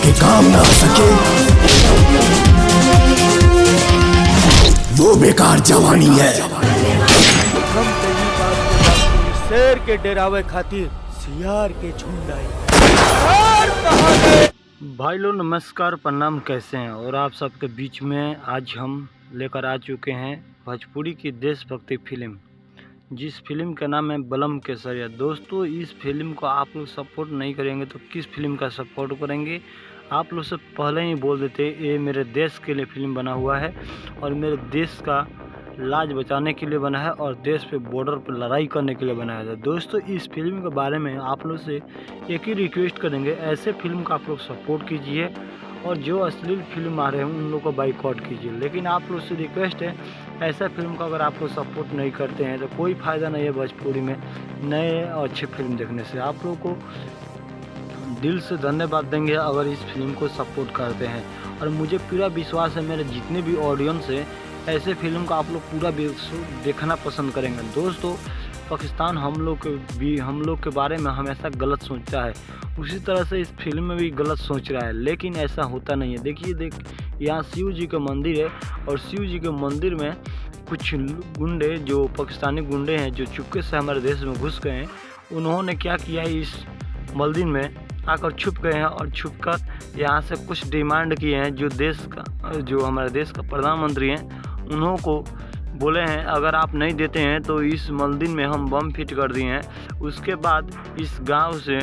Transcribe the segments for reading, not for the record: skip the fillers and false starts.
के काम ना आ सके वो बेकार जवानी है। हम तेरी बात के बाकी शेर के डेरावे खातिर सियार के झुंड आई। भाई लोग नमस्कार प्रणाम, कैसे हैं? और आप सबके बीच में आज हम लेकर आ चुके हैं भोजपुरी की देशभक्ति फिल्म, जिस फिल्म का नाम है बलम केसरिया। दोस्तों, इस फिल्म को आप लोग सपोर्ट नहीं करेंगे तो किस फिल्म का सपोर्ट करेंगे? आप लोग से पहले ही बोल देते, ये मेरे देश के लिए फिल्म बना हुआ है और मेरे देश का लाज बचाने के लिए बना है और देश पे बॉर्डर पर लड़ाई करने के लिए बनाया था। दोस्तों, इस फिल्म के बारे में आप लोग से एक ही रिक्वेस्ट करेंगे, ऐसे फिल्म का आप लोग सपोर्ट कीजिए और जो अश्लील फिल्म आ रहे हैं उन लोग को बाइकआउट कीजिए। लेकिन आप लोग से रिक्वेस्ट है, ऐसा फिल्म का अगर आप लोग सपोर्ट नहीं करते हैं तो कोई फ़ायदा नहीं है भोजपुरी में नए और अच्छे फिल्म देखने से। आप लोग को दिल से धन्यवाद देंगे अगर इस फिल्म को सपोर्ट करते हैं। और मुझे पूरा विश्वास है, मेरे जितने भी ऑडियंस है ऐसे फिल्म को आप लोग पूरा देखना पसंद करेंगे। दोस्तों, पाकिस्तान हम लोग के बारे में हमेशा गलत सोचता है, उसी तरह से इस फिल्म में भी गलत सोच रहा है, लेकिन ऐसा होता नहीं है। देखिए यहाँ शिव जी का मंदिर है और शिव जी के मंदिर में कुछ गुंडे, जो पाकिस्तानी गुंडे हैं, जो चुपके से हमारे देश में घुस गए हैं, उन्होंने क्या किया है, इस मंदिर में आकर छुप गए हैं और छुपकर यहाँ से कुछ डिमांड किए हैं। जो हमारे देश का प्रधानमंत्री हैं उन्हों को बोले हैं, अगर आप नहीं देते हैं तो इस मंदिर में हम बम फिट कर दिए हैं। उसके बाद इस गांव से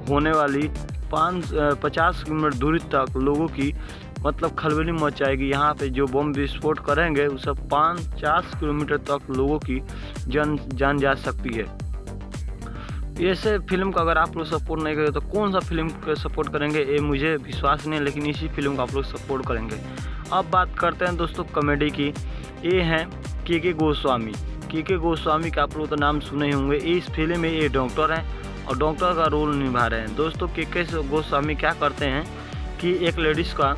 होने वाली 50 किलोमीटर दूरी तक लोगों की मतलब खलबली मच जाएगी। यहाँ पे जो बम विस्फोट करेंगे उससे 50 किलोमीटर तक लोगों की जान जा सकती है। ऐसे फिल्म का अगर आप लोग सपोर्ट नहीं करेंगे तो कौन सा फिल्म का सपोर्ट करेंगे, ये मुझे विश्वास नहीं, लेकिन इसी फिल्म का आप लोग सपोर्ट करेंगे। अब बात करते हैं दोस्तों कॉमेडी की। ये हैं के गोस्वामी। के गोस्वामी का आप लोग तो नाम सुने ही होंगे। इस फिल्म में ये डॉक्टर हैं और डॉक्टर का रोल निभा रहे हैं। दोस्तों, के गोस्वामी क्या करते हैं कि एक लेडीज़ का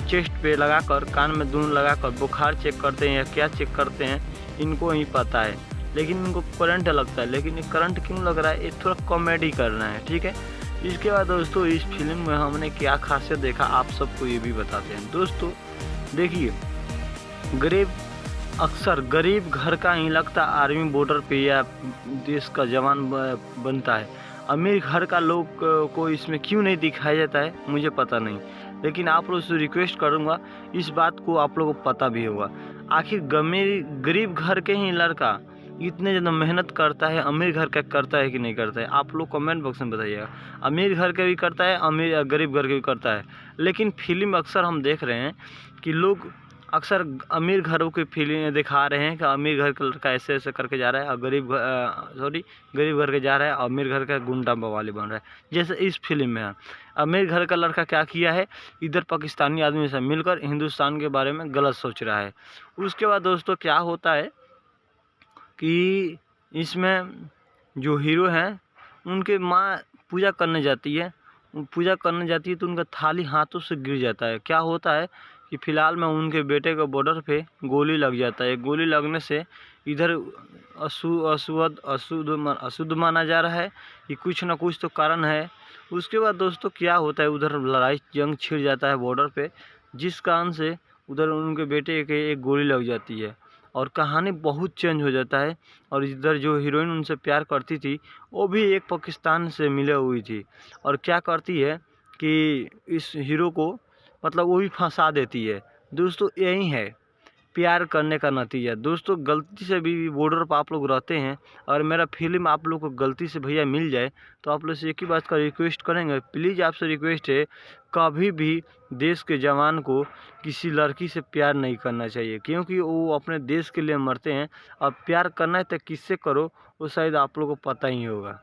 चेस्ट पे लगाकर, कान में दून लगाकर बुखार चेक करते हैं या क्या चेक करते हैं, इनको ही पता है, लेकिन इनको करंट लगता है। लेकिन ये करंट क्यों लग रहा है, ये थोड़ा कॉमेडी करना है, ठीक है। इसके बाद दोस्तों, इस फिल्म में हमने क्या खासियत देखा आप सबको ये भी बताते हैं। दोस्तों देखिए, अक्सर गरीब घर का ही लगता आर्मी बॉर्डर पे या देश का जवान बनता है। अमीर घर का लोग को इसमें क्यों नहीं दिखाया जाता है मुझे पता नहीं, लेकिन आप लोग से रिक्वेस्ट करूँगा इस बात को आप लोगों को पता भी होगा। आखिर गरीब घर के ही लड़का इतने ज़्यादा मेहनत करता है, अमीर घर का करता है कि नहीं करता है? आप लोग कमेंट बॉक्स में बताइएगा। अमीर घर का भी करता है, गरीब घर का भी करता है, लेकिन फिल्म अक्सर हम देख रहे हैं कि लोग अक्सर अमीर घरों की फिल्म दिखा रहे हैं कि अमीर घर का लड़का ऐसे ऐसे करके जा रहा है और गरीब घर के जा रहा है, अमीर घर का गुंडा बवाली बन रहा है। जैसे इस फिल्म में अमीर घर का लड़का क्या किया है, इधर पाकिस्तानी आदमी से मिलकर हिंदुस्तान के बारे में गलत सोच रहा है। उसके बाद दोस्तों क्या होता है कि इसमें जो हीरो हैं उनके माँ पूजा करने जाती है तो उनका थाली हाथों से गिर जाता है। क्या होता है कि फ़िलहाल में उनके बेटे को बॉर्डर पे गोली लग जाता है। गोली लगने से इधर अशुद्ध माना जा रहा है कि कुछ ना कुछ तो कारण है। उसके बाद दोस्तों क्या होता है, उधर लड़ाई जंग छिड़ जाता है बॉर्डर पे, जिस कारण से उधर उनके बेटे के एक गोली लग जाती है और कहानी बहुत चेंज हो जाता है। और इधर जो हीरोइन उनसे प्यार करती थी वो भी एक पाकिस्तान से मिली हुई थी और क्या करती है कि इस हीरो को मतलब वो भी फंसा देती है। दोस्तों, यही है प्यार करने का नतीजा। दोस्तों, गलती से भी बॉर्डर पर आप लोग रहते हैं और मेरा फिल्म आप लोग को गलती से भैया मिल जाए तो आप लोग से एक ही बात का रिक्वेस्ट करेंगे, प्लीज़ आपसे रिक्वेस्ट है, कभी भी देश के जवान को किसी लड़की से प्यार नहीं करना चाहिए, क्योंकि वो अपने देश के लिए मरते हैं। और प्यार करना है तो किससे करो वो शायद आप लोग को पता ही होगा।